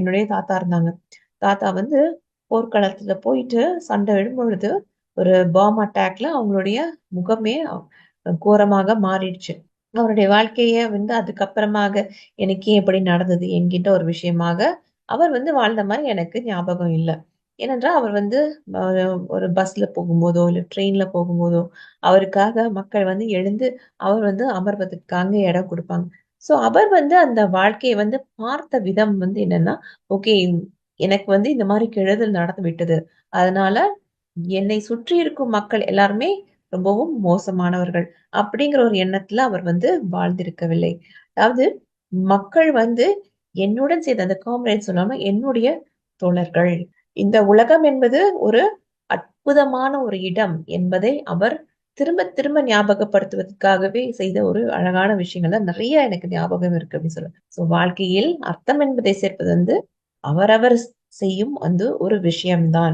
என்னுடைய தாத்தா இருந்தாங்க. தாத்தா வந்து போர்க்களத்துல போயிட்டு சண்டை இடும்பொழுது, ஒரு பாம் அட்டாக்ல அவங்களுடைய முகமே கோரமாக மாறிடுச்சு. அவருடைய வாழ்க்கைய வந்து அதுக்கப்புறமாக எனக்கு ஏன் இப்படி நடந்தது என்கின்ற ஒரு விஷயமாக, அவர் வந்து வாழ்ந்த மாரி எனக்கு ஞாபகம் இல்ல. ஏனென்றால் அவர் வந்து அ ஒரு பஸ்ல போகும்போதோ, இல்ல ட்ரெயின்ல போகும்போதோ, அவருக்காக மக்கள் வந்து எழுந்து அவர் வந்து அமர்வதற்காக இடம் குடுப்பாங்க. ஸோ அவர் வந்து அந்த வாழ்க்கைய வந்து பார்த்த விதம் வந்து என்னன்னா, ஓகே எனக்கு வந்து இந்த மாரி கெடுதல் நடந்து விட்டது. அதனால என்னை சுற்றி இருக்கும் மக்கள் எல்லாருமே ரொம்பவும் மோசமானவர்கள். அப்படிங்கிற ஒரு எண்ணத்துல அவர் வந்து வாழ்ந்திருக்கவில்லை. அதாவது மக்கள் வந்து என்னுடன் சேர்ந்து அந்த காம்ரேட் சொல்லாம என்னுடைய தோழர்கள். இந்த உலகம் என்பது ஒரு அற்புதமான ஒரு இடம் என்பதை அவர் திரும்ப திரும்ப ஞாபகப்படுத்துவதற்காகவே செய்த ஒரு அழகான விஷயங்கள்ல நெறைய எனக்கு ஞாபகம் இருக்கு அப்படின்னு சொல்லுவேன். ஸோ வாழ்க்கையில் அர்த்தம் என்பதை சேர்ப்பது வந்து அவரவர் செய்யும் வந்து ஒரு விஷயம் தான்.